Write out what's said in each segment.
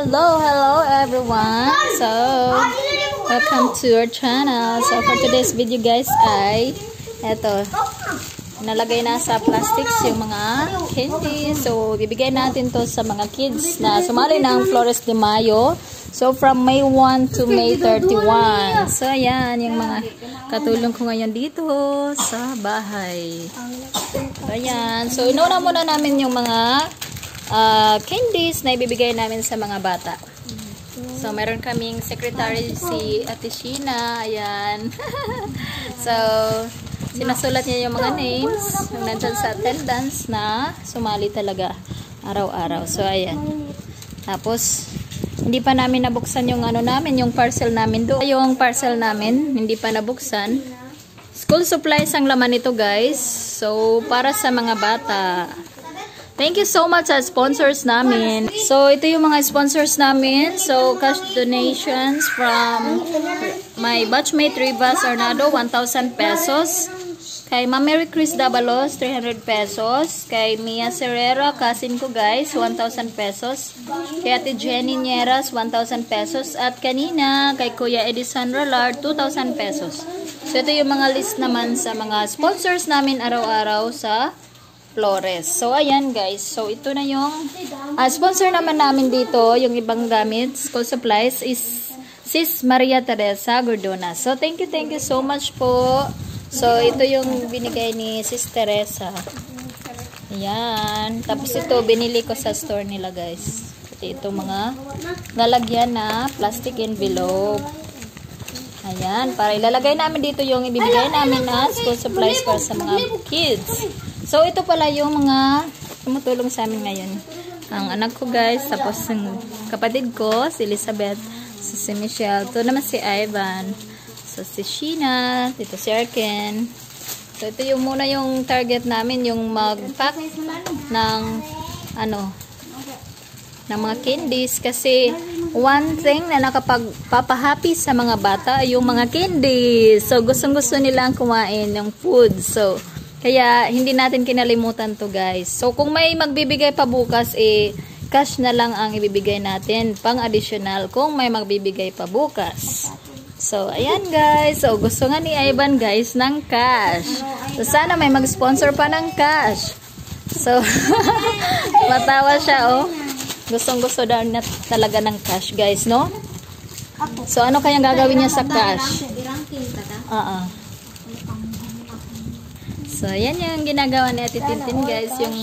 Hello everyone. So, welcome to our channel. So, for today's video guys ay eto, nalagay na sa plastics yung mga candy. So, bibigay natin to sa mga kids na sumali ng Flores de Mayo. So, from May 1 to May 31. So, ayan, yung mga katulong ko ngayon dito sa bahay. So, ayan. So, inuna muna namin yung mga candies na ibibigay namin sa mga bata. So, meron kaming secretary si Ate Sheena. Ayan. So, sinasulat niya yung mga names yung nandyan sa attendance na sumali talaga araw-araw. So, ayan. Tapos, hindi pa namin nabuksan yung ano namin, yung parcel namin doon. Yung parcel namin, hindi pa nabuksan. School supplies ang laman nito, guys. So, para sa mga bata. Thank you so much sa sponsors namin. So, ito yung mga sponsors namin. So, cash donations from my batchmate Rivas Arnado, 1,000 pesos. Kay Ma'am Mary Chris Dabalos, 300 pesos. Kay Mia Serrera, cousin ko guys, 1,000 pesos. Kay Ate Jenny Nieras, 1,000 pesos. At kanina, kay Kuya Edison Rallard, 2,000 pesos. So, ito yung mga list naman sa mga sponsors namin araw-araw sa Flores. So, ayan guys. So, ito na yung sponsor naman namin dito. Yung ibang gamit, school supplies is Sis Maria Teresa Gordona. So, thank you so much po. So, ito yung binigay ni Sis Teresa. Ayan. Tapos ito, binili ko sa store nila guys. Ito mga lalagyan na plastic envelope. Ayan. Para ilalagay namin dito yung ibibigay namin na school supplies para sa mga kids. So, ito pala yung mga tumutulong sa amin ngayon. Ang anak ko guys, tapos yung kapatid ko, si Elizabeth, si Michelle, ito naman si Ivan, so si Sheena, dito si Arken. So, ito yung muna yung target namin, yung mag-pack ng ng mga candies. Kasi, one thing na nakapagpapahappy sa mga bata ay yung mga candies. So, gustong-gusto nilang kumain ng food. So, kaya, hindi natin kinalimutan to guys. So, kung may magbibigay pa bukas, cash na lang ang ibibigay natin. Pang additional kung may magbibigay pa bukas. So, ayan guys. So, gusto nga ni Ivan guys ng cash. So, sana may mag-sponsor pa ng cash. So, matawa siya oh. Gustong-gusto daw na talaga ng cash guys, no? So, ano kayang gagawin niya sa cash? So, yan yung ginagawa ni Ate Tintin guys. Yung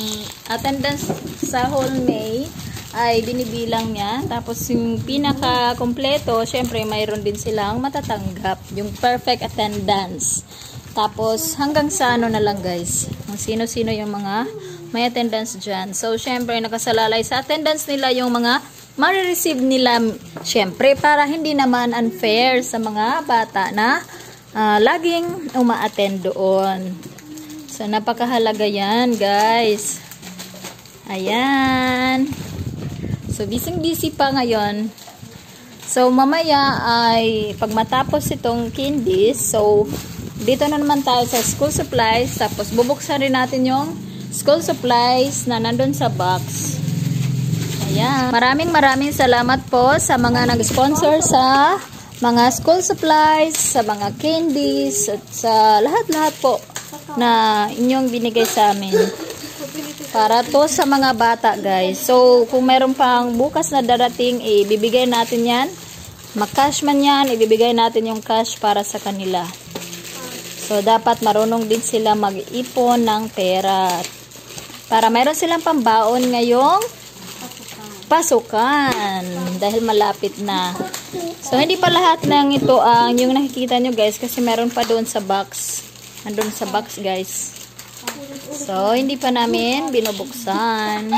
attendance sa whole May ay binibilang niya. Tapos yung pinaka-kompleto, syempre mayroon din silang matatanggap. Yung perfect attendance. Tapos hanggang sa ano na lang guys. Kung sino-sino yung mga may attendance dyan. So, syempre nakasalalay sa attendance nila yung mga marireceive nila. Syempre para hindi naman unfair sa mga bata na laging uma-attend doon. So, napakahalaga yan, guys. Ayan. So, busy-busy pa ngayon. So, mamaya ay pag matapos itong candies, so, dito na naman tayo sa school supplies. Tapos, bubuksan rin natin yung school supplies na nandun sa box. Ayan. Maraming salamat po sa mga nag-sponsor sa mga school supplies, sa mga candies, at sa lahat-lahat po na inyong binigay sa amin para to sa mga bata guys. So kung meron pang bukas na darating, ibibigay natin yan, mag-cash man yan, ibibigay natin yung cash para sa kanila. So dapat marunong din sila mag-ipon ng pera para mayroon silang pambaon ngayong pasukan dahil malapit na. So hindi pa lahat ng ito ang yung nakikita nyo guys, kasi meron pa doon sa box. Andun sa box guys. So, hindi pa namin binubuksan.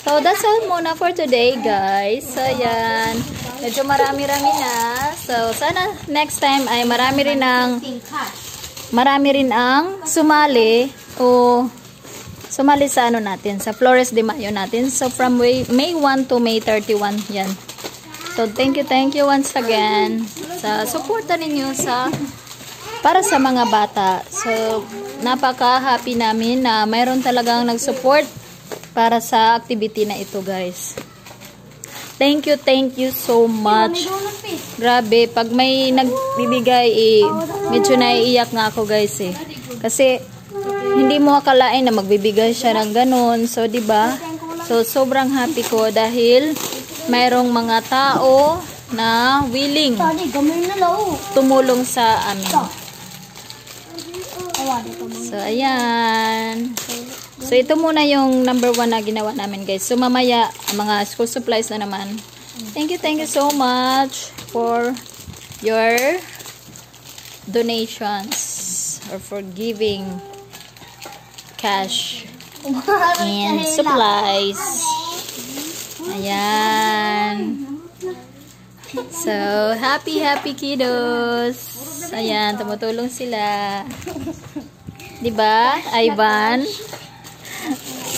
So, that's all muna for today guys. So, ayan. Medyo marami-rami na. So, sana next time ay marami rin ang sumali o sumali sa ano natin, sa Flores de Mayo natin. So, from May 1 to May 31 yan. So, thank you once again sa suporta ninyo para sa mga bata. So, napaka-happy namin na mayroon talagang nag-support para sa activity na ito, guys. Thank you so much. Grabe, pag may nagbibigay, medyo naiiyak nga ako guys eh. Kasi, hindi mo akalain na magbibigay siya ng ganun. So, diba? So, sobrang happy ko dahil mayroong mga tao na willing tumulong sa amin. So, ayan. So, ito muna yung number 1 na ginawa namin, guys. So, mamaya, mga school supplies na naman. Thank you so much for your donations or for giving cash and supplies. Ayan. So, happy kiddos. Ayan, tumutulong sila. Diba, Ivan?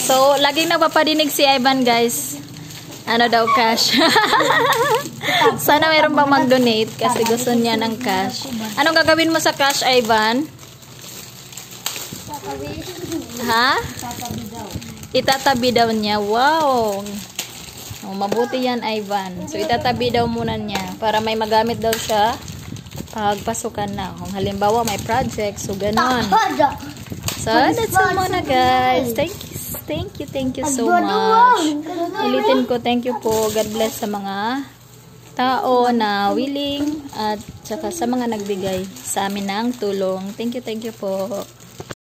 So, laging nagpapadinig si Ivan, guys. Ano daw, cash. Sana mayroon bang mag-donate kasi gusto niya ng cash. Anong gagawin mo sa cash, Ivan? Ha? Itatabi daw niya. Wow! Oh, mabuti yan, Ivan. So, itatabi daw muna niya para may magamit daw siya pagpasukan na. Kung halimbawa, may project. So, ganon. So, that's all muna, guys. Thank you so much. Ulitin ko, thank you po. God bless sa mga tao na willing at saka sa mga nagbigay sa amin ng tulong. Thank you po.